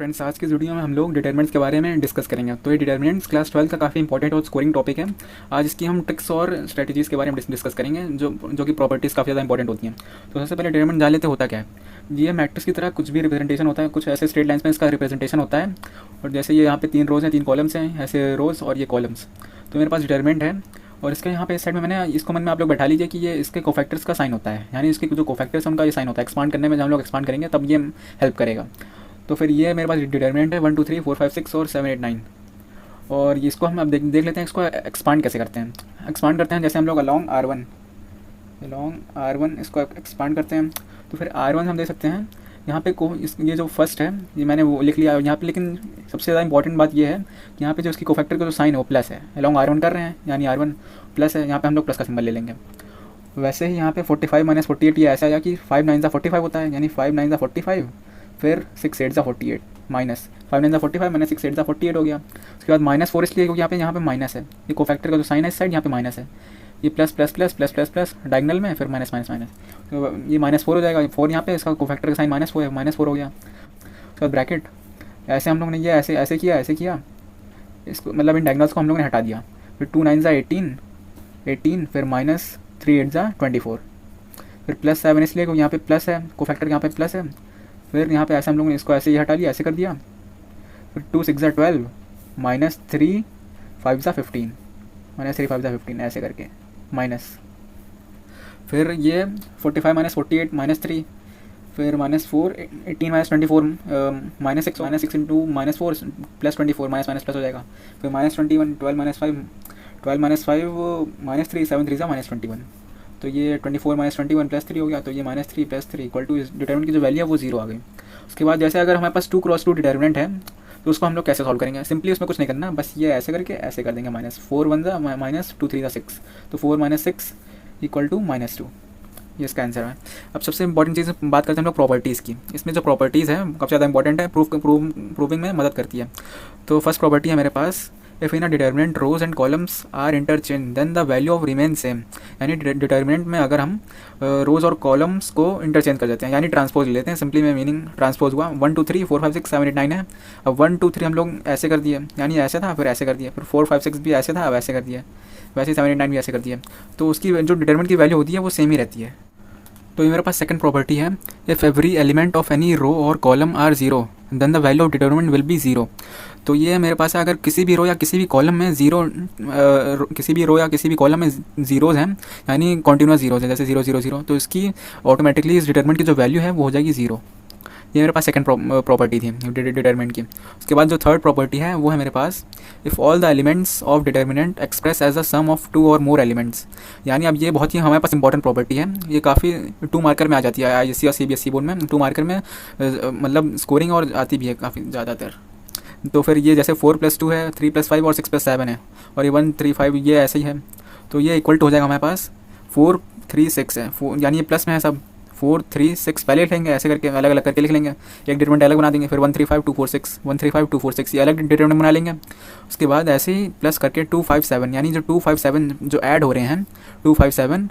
Friends, आज की इस वीडियो में हम लोग डिटरमिनेंट्स के बारे में डिस्कस करेंगे। तो ये डिटरमिनेंट्स क्लास 12 का काफ़ी इंपॉर्टेंट और स्कोरिंग टॉपिक है। आज इसकी हम ट्रिक्स और स्ट्रेटजीज़ के बारे में डिस्कस करेंगे जो कि प्रॉपर्टीज़ काफ़ी ज़्यादा इंपॉर्टेंट होती हैं। तो सबसे पहले डिटरमिनेंट जान लेते होता क्या है। ये मैट्रिक्स की तरह कुछ भी रिप्रेजेंटेशन होता है, कुछ ऐसे स्ट्रेट लाइन्स में इसका रिप्रेजेंटेशन होता है। और जैसे ये यहाँ पे 3 रोज़ हैं, 3 कॉलम्स हैं, ऐसे रोज़ और ये कॉलम्स। तो मेरे पास डिटरमिनेंट है और इसके यहाँ पे इस साइड में मैंने इसको मन में आप लोग बैठा लीजिए कि ये इसके कोफैक्टर्स का साइन होता है, यानी इसके जो कोफैक्टर्स हैं उनका ये साइन होता है। एक्सपांड करने में जब हम लोग एक्सपांड करेंगे तब ये हेल्प करेगा। तो फिर ये मेरे पास डिटरमिनेंट है 1 2 3 4 5 6 और 7 8 9। और इसको हम अब देख लेते हैं इसको एक्सपांड कैसे करते हैं। एक्सपांड करते हैं जैसे हम लोग अलॉन्ग R1 इसको एक्सपांड करते हैं। तो फिर R1 हम देख सकते हैं यहाँ पे ये जो फर्स्ट है ये मैंने वो लिख लिया यहाँ पे। लेकिन सबसे ज़्यादा इंपॉर्टेंट बात ये है कि यहाँ पे जो इसकी कोफैक्टर का जो साइन है वो प्लस है। अलॉन्ग R1 कर रहे हैं यानी R1 प्लस है, यहाँ पे हम लोग प्लस का सिंबल ले लेंगे। वैसे ही यहाँ पे 45 - 48 ये ऐसा है कि 5 9 45 होता है, यानी 5 9 45 फिर 6 8 48 माइनस 5 9 45 माइनस 6 8 48 हो गया। उसके बाद -4 इसलिए क्योंकि यहाँ पे माइनस है, ये कोफैक्टर का जो साइन है इस साइड यहाँ पे माइनस है। ये plus plus plus plus plus plus diagonal में फिर माइनस माइनस माइनस, तो ये -4 हो जाएगा। 4 यहाँ पे इसका कोफैक्टर का साइन -4 है, -4 हो गया। उसके बाद ब्रैकेट ऐसे हम लोग ने ये ऐसे किया इसको, मतलब इन डायगनल्स को हम लोग ने हटा दिया। फिर 2 9 18 फिर -3 8 24 फिर +7 इसलिए क्योंकि यहाँ पे प्लस है, कोफैक्टर यहाँ पे प्लस है। फिर यहाँ पे ऐसे हम लोगों ने इसको ऐसे ही हटा लिया, ऐसे कर दिया। फिर 2 6 12 -3 5 15 -3 5 15 ऐसे करके माइनस। फिर ये 45 - 48 -3 फिर -4 18 - 24 -6 इंटू -4 +24 माइनस माइनस प्लस हो जाएगा। फिर -21 12 - 5 -3 7 3 -21। तो ये 24 - 21 +3 हो गया। तो ये -3 +3 इक्वल टू डिटरमिनेंट की जो वैल्यू है वो 0 आ गई। उसके बाद जैसे अगर हमारे पास 2 × 2 डिटरमिनेंट है तो उसको हम लोग कैसे सॉल्व करेंगे। सिंपली उसमें कुछ नहीं करना, बस ये ऐसे करके ऐसे कर देंगे। -4 1 -2 3 6, तो 4 - 6 इक्वल टू -2, ये इसका आंसर है। अब सबसे इंपॉर्टेंट चीज़ बात करते हैं हम लोग प्रॉपर्टीज़ की। इसमें जो प्रॉपर्टीज़ है काफ़ी ज़्यादा इंपॉर्टेंट है, प्रूविंग में मदद करती है। तो फर्स्ट प्रॉपर्टी है मेरे पास, if in a determinant rows and columns are interchange then the value of remain same. यानी डिटरमिनेंट में अगर हम रोज और कॉलम्स को इंटरचेंज कर देते हैं, यानी ट्रांसपोज ले लेते हैं। सिंपली में मीनिंग ट्रांसपोज हुआ 1 2 3 4 5 6 7 8 9 है। अब 1 2 3 हम लोग ऐसे कर दिए, यानी ऐसे था फिर ऐसे कर दिया। फिर 4 5 6 भी ऐसे था, अब ऐसे कर दिया। वैसे 7 8 9 भी ऐसे कर दिया। तो उसकी जो डिटरमिनेंट की वैल्यू होती है वो सेम ही रहती है। तो ये मेरे पास सेकंड प्रॉपर्टी है, if every element of any row और column are 0 then the value of determinant will be 0। तो ये मेरे पास अगर किसी भी रो या किसी भी कॉलम में किसी भी रो या किसी भी कॉलम में ज़ीरोज़ हैं, यानी कॉन्टिन्यूस ज़ीरोज़ हैं, जैसे 0 0 0, तो इसकी ऑटोमेटिकली इस डिटरमिनेंट की जो वैल्यू है वो हो जाएगी 0। ये मेरे पास सेकंड प्रॉपर्टी थी डिटरमिनेंट की। उसके बाद जो थर्ड प्रॉपर्टी है वो है मेरे पास, if all the elements of determinant express as a sum of 2 और मोर एलिमेंट्स। यानी अब ये बहुत ही हमारे पास इंपॉर्टेंट प्रॉपर्टी है, ये काफ़ी 2 मार्कर में आ जाती है। ISC और CBSE बोर्ड में 2 मार्कर में मतलब स्कोरिंग और आती भी है काफ़ी ज़्यादातर। तो फिर ये जैसे 4 + 2 है, 3 + 5 और 6 + 7 है, और ये 1 3 5 ये ऐसे ही है। तो ये इक्वल टू हो जाएगा हमारे पास 4 3 6 है, यानी ये प्लस में है सब। 4 3 6 पहले लिखेंगे, ऐसे करके अलग अलग करके लिख लेंगे, एक डिटरमिनेंट अलग बना देंगे। फिर 1 3 5 2 4 6 1 3 5 2 4 6 ये अलग डिटरमिनेंट बना लेंगे। उसके बाद ऐसे ही प्लस करके 2 5 7, यानी जो 2 5 7 जो ऐड हो रहे हैं 2 5 7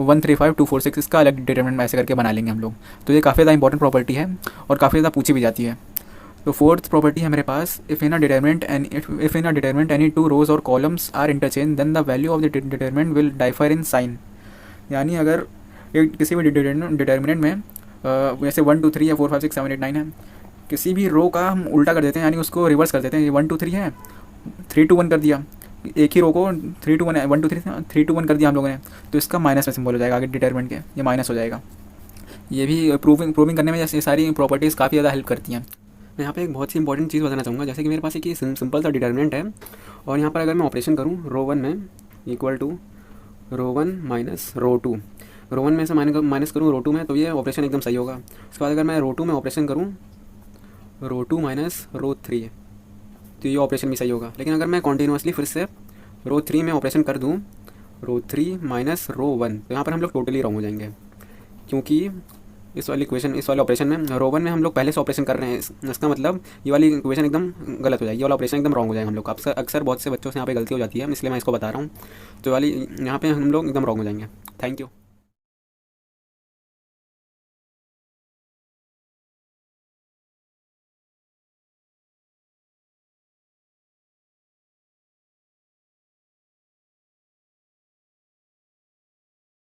1 3 5 2 4 6 इसका अलग डिटरमिनेंट ऐसे करके बना लेंगे हम लोग। तो ये काफ़ी ज़्यादा इंपॉर्टेंट प्रॉपर्टी है और काफ़ी ज़्यादा पूछी भी जाती है। तो फोर्थ प्रॉपर्टी है मेरे पास, if in a determinant any 2 rows और columns are interchange then the value of the determinant will differ in sign. यानी अगर किसी भी डिटरमिनेंट में जैसे 1 2 3 या 4 5 6 7 8 9 है, किसी भी रो का हम उल्टा कर देते हैं, यानी उसको रिवर्स कर देते हैं। ये 1 2 3 है, 3 2 1 कर दिया, एक ही रो को 3 2 1 है, 1 2 3 2 1 कर दिया हम लोगों ने, तो इसका माइनस में सिंबल हो जाएगा आगे डिटरमिनेंट के, ये माइनस हो जाएगा। ये भी प्रूविंग करने में जैसे सारी प्रॉपर्टीज़ काफ़ी ज़्यादा हेल्प करती हैं। मैं यहाँ पे एक बहुत सी इंपॉर्टेंट चीज़ बताना चाहूँगा, जैसे कि मेरे पास एक सिंपल सा डिटरमिनेंट है और यहाँ पर अगर मैं ऑपरेशन करूँ रो 1 में equal to row 1 minus row 2, row 1 में से माइनस करूँ रो 2 में, तो ये ऑपरेशन एकदम सही होगा। उसके बाद अगर मैं रो 2 में ऑपरेशन करूँ रो 2 माइनस रो 3, तो ये ऑपरेशन भी सही होगा। लेकिन अगर मैं कॉन्टीन्यूसली फिर से रो 3 में ऑपरेशन कर दूँ रो 3 माइनस रो 1, तो यहाँ पर हम लोग टोटली रॉन्ग हो जाएंगे, क्योंकि इस वाले ऑपरेशन में रो 1 में हम लोग पहले से ऑपरेशन कर रहे हैं। इसका मतलब ये वाली इक्वेशन एकदम गलत हो जाएगी, ये वाला ऑपरेशन एकदम रॉन्ग हो जाएगा हम लोग का। अक्सर बहुत से बच्चों से यहाँ पे गलती हो जाती है, इसलिए मैं इसको बता रहा हूँ। तो वाली यहाँ पे हम लोग एकदम रॉन्ग हो जाएंगे। Thank you.